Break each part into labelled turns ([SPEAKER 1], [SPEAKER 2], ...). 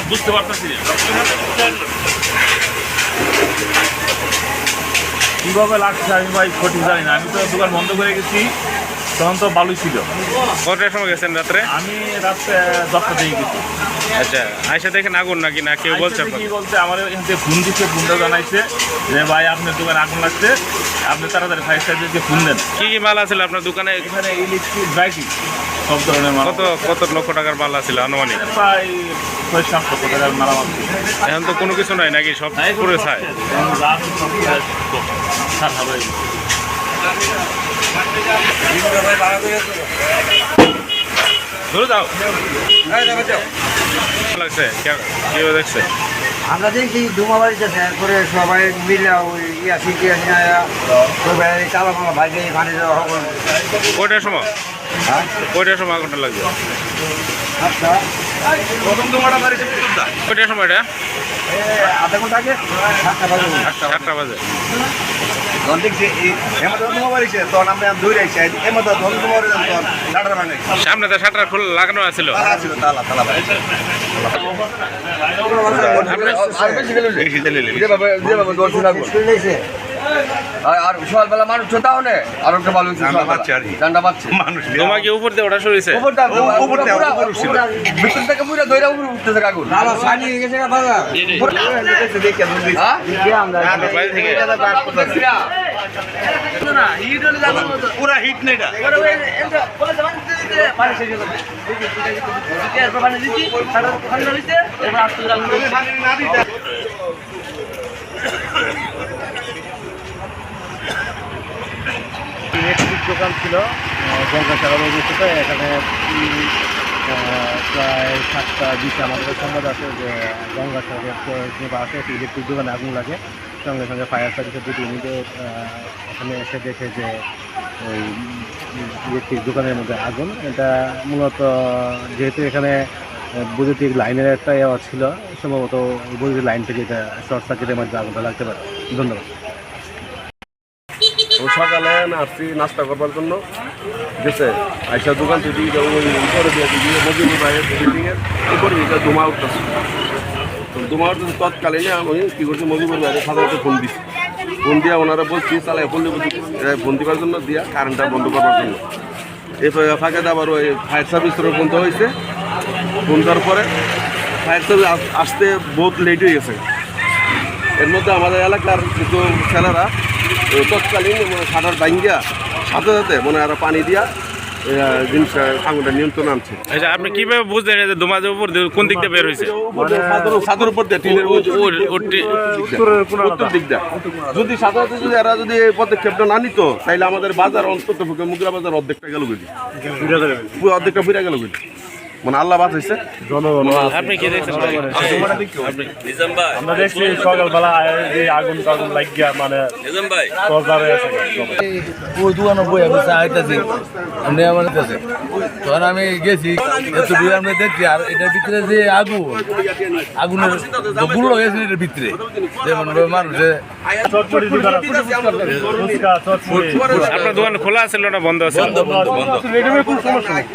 [SPEAKER 1] বুঝতে পারতেছি কিভাবে লাগছে আমি ভাই সঠিক জানি না। আমি তো দোকান বন্ধ করে গেছি, তখন তো বালুই ছিল।
[SPEAKER 2] কটার সময় গেছেন রাত্রে?
[SPEAKER 1] আমি রাত্রে 10টা থেকে গেছি।
[SPEAKER 2] আচ্ছা, আয়সা দেখেন আগুন নাকি না কেউ বলছে?
[SPEAKER 1] কি বলছে, আমার এখান থেকে ফোন দিচ্ছে, ফোনটা জানাইছে যে ভাই আপনার দোকানে আগুন লাগছে, আপনি তাড়াতাড়ি ফায়ার সার্ভিসকে ফোন দেন।
[SPEAKER 2] কি কি মাল আছিল আপনার দোকানে?
[SPEAKER 1] এখানে ইলেকট্রিক বাইকিং সব ধরনের মাল।
[SPEAKER 2] কত লক্ষ টাকার মাল আছিল আনুমানিক?
[SPEAKER 1] প্রায় 6-7 লক্ষ টাকার মালামাল।
[SPEAKER 2] এখন তো কোনো কিছু নাই নাকি, সব পুরো ছাই? ধরে যাও লাগছে কেউ দেখছে?
[SPEAKER 3] আমরা দেখছি ধুমাবাড়িতে করে সবাই মিলে ওই শিখে সবাই চালামালা বাইরে পানি দেওয়া হবে।
[SPEAKER 2] কয়টার সময়?
[SPEAKER 3] হ্যাঁ,
[SPEAKER 2] কয়টার সময় আগুনটা লাগবে?
[SPEAKER 3] আচ্ছা,
[SPEAKER 2] প্রথম তোমাটা বাড়িতে কয়টার সময়? এটা
[SPEAKER 3] আধা ঘন্টা আগে 7টা বাজে।
[SPEAKER 2] 7টা বাজে।
[SPEAKER 3] তখন দেখছি ধুমাবাড়িছে, তখন আমরা দৌড়ে আসছি এমন
[SPEAKER 2] সামনে তো শাটার খোলা লাগানো আছিল।
[SPEAKER 3] আর সকালবেলা মানুষ তাও নেই, আর একটা ভালো ঠান্ডা পাচ্ছে মানুষ।
[SPEAKER 2] তোমাকে উপর দিয়ে ওঠা শুরু হয়েছে?
[SPEAKER 3] ভিতর থেকে পুরো দইরা উপরে উঠতেছে আগুন।
[SPEAKER 2] পুরা হিট নেই এটা।
[SPEAKER 4] ইলেকট্রিক দোকান ছিল গঙ্গাসাগর অবস্থিত। এখানে প্রায় 7টা 20 আমাদের সংবাদ আছে যে গঙ্গাসাগরের যে বাসে একটি ইলেকট্রিক দোকানে আগুন লাগে। সঙ্গে সঙ্গে ফায়ার সার্ভিসের 2টি ইউনিটে এখানে এসে দেখে যে ওই ইলেকট্রিক দোকানের মধ্যে আগুন। এটা মূলত যেহেতু এখানে বৈদ্যুতিক লাইনের একটা ছিল, সম্ভবত বৈদ্যুতিক লাইন থেকে এটা শর্ট সার্কিটের মধ্যে আগুনটা লাগতে পারে। ধন্যবাদ।
[SPEAKER 5] ও সকালে আসছি নাস্তা করবার জন্য গেছে, আইসা দোকান থেকে উপরে দিয়ে মজুরি বাইরের বিল্ডিংয়ের উপরে ধোঁয়া উঠতেছে। তো ধোঁয়া উঠতেছে, তৎকালীন আমি কী করছি, মজুরি বাইরে সাধারণত ফোন দিচ্ছি। ফোন দিয়ে ওনারা বলছি চালাই ফোন দিবার জন্য দিয়া কারেন্টটা বন্ধ করবার জন্য। এই ফাঁকে আবার ওই ফায়ার সার্ভিসেরও বন্ধ হয়েছে। ফোন দেওয়ার পরে ফায়ার সার্ভিস আসতে বহুত লেট হয়ে গেছে। এর মধ্যে আমাদের এলাকার কিছু ছেলেরা তৎকালীন সাঁটার ভাঙ্গিয়া সাথে সাথে মনে আরো পানি দিয়া জিনিস আগুনটা নিয়ন্ত্রণ আনছে।
[SPEAKER 2] আচ্ছা, আপনি কিভাবে বুঝলেন যে ধোঁয়ার উপর কোন দিক দিয়ে বের হয়েছে?
[SPEAKER 5] ছাদের উপর দিয়ে টিনের উত্তর দিক দিয়ে। যদি সাথে সাথে যদি এরা যদি এই পদক্ষেপটা না নিত, তাহলে আমাদের বাজার অন্তত মুগরা বাজার অর্ধেকটা গেল বুঝি, অর্ধেকটা ফিরে গেল বুঝি। মানে আল্লাহ বাঁচাইছে জনগণ।
[SPEAKER 2] আপনি কি দেখছেন?
[SPEAKER 1] আমরা দেখছি সকালবেলা আগুন লাগিয়া মানে
[SPEAKER 4] ওই দোকানে বই আমি চাইতেছি আমরা আমার কাছে, তখন আমি গেছি এত দূরে আমরা দেখছি। আর এটার ভিতরে যে আগুনের গুলো গেছে এটার ভিতরে, যেমন মানুষে
[SPEAKER 2] আপনার দোকান খোলা ছিল না বন্ধ আছে?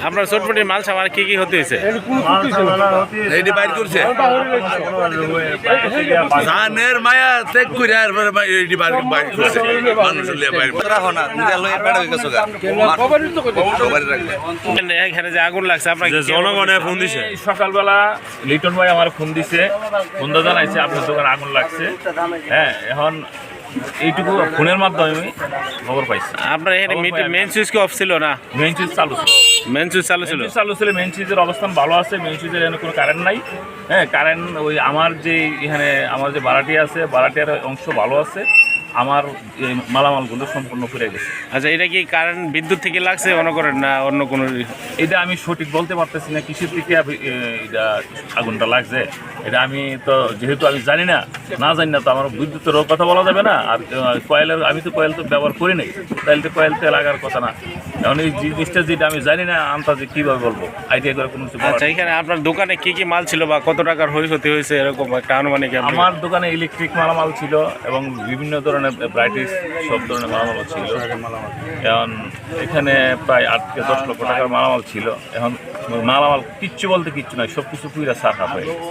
[SPEAKER 2] আপনার চটপটির মাল সামান কি কি হতে হয়েছে?
[SPEAKER 4] বাইর করছে জানের মায়া ত্যাগ করে
[SPEAKER 2] এখানে যে আগুন লাগছে আপনার
[SPEAKER 1] জনগণের ফোন দিছে সকালবেলা, লিটন ভাই আমার ফোন দিছে, ফোন জানাইছে আপনার দোকানে আগুন লাগছে। হ্যাঁ, এখন এইটুকু ফোনের মাধ্যমে আমি খবর পাইছি।
[SPEAKER 2] আপনার এখানে মেইন সুইচ কি অফ ছিল না?
[SPEAKER 1] মেইন সুইচ চালু ছিল।
[SPEAKER 2] মেইন সুইচ চালু ছিল?
[SPEAKER 1] মেইন সুইচের অবস্থান ভালো আছে। মেইন সুইচের এখানে কোনো কারেন্ট নাই। হ্যাঁ, কারেন্ট ওই আমার যে এখানে আমার যে বারাটি আছে, বারাটিয়ার অংশ ভালো আছে। আমার এই মালামালগুলো সম্পূর্ণ পুড়ে গেছে।
[SPEAKER 2] আচ্ছা, এটা কি কারেন্ট বিদ্যুৎ থেকে লাগছে মনে করেন না অন্য কোনো?
[SPEAKER 1] এটা আমি সঠিক বলতে পারতেছি না কিসের থেকে এটা আগুনটা লাগছে। এটা আমি তো যেহেতু আমি জানি না তো আমার বিদ্যুতেরও কথা বলা যাবে না। আর কয়েলের আমি তো কয়েল তো ব্যবহার করি নাই, তাহলে তো কয়েল তেল লাগার কথা না। এখন এই জিনিসটা যেটা আমি জানি না আন্দাজে কীভাবে বলবো, আইডিয়া করে কোনো কিছু বলার
[SPEAKER 2] আচ্ছা, এখানে আপনার দোকানে কি কি মাল ছিল বা কত টাকার ক্ষতি হয়েছে এরকম একটা আনুমানিক?
[SPEAKER 1] আমার দোকানে ইলেকট্রিক মালামাল ছিল এবং বিভিন্ন ধরনের ব্রাইটিস সব ধরনের মালামাল ছিল। এখন এখানে প্রায় 8 থেকে 10 লক্ষ টাকার মালামাল ছিল। এখন মালামাল কিচ্ছু বলতে কিচ্ছু নয়, সব কিছু পুরা সাফ হয়ে গেছে।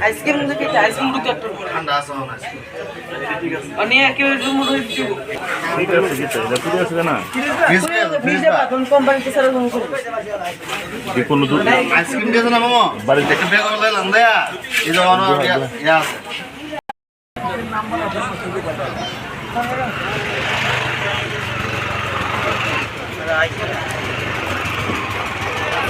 [SPEAKER 6] আইসক্রিম দেখে আইসক্রিম দুটো ঠান্ডা আছে মানে একেবারে রুম হয়ে দিব
[SPEAKER 1] ঠিক আছে এটা পুরো আছে না
[SPEAKER 6] ভিজে পাখন কোম্পানিতে সারা রুম করে
[SPEAKER 1] যে কোনো দুধ
[SPEAKER 3] আইসক্রিম দিয়েছে না মামা
[SPEAKER 1] বাড়িতে
[SPEAKER 3] একটা বেগ লাইলাম দেয়া এই যে অন ইয়া আছে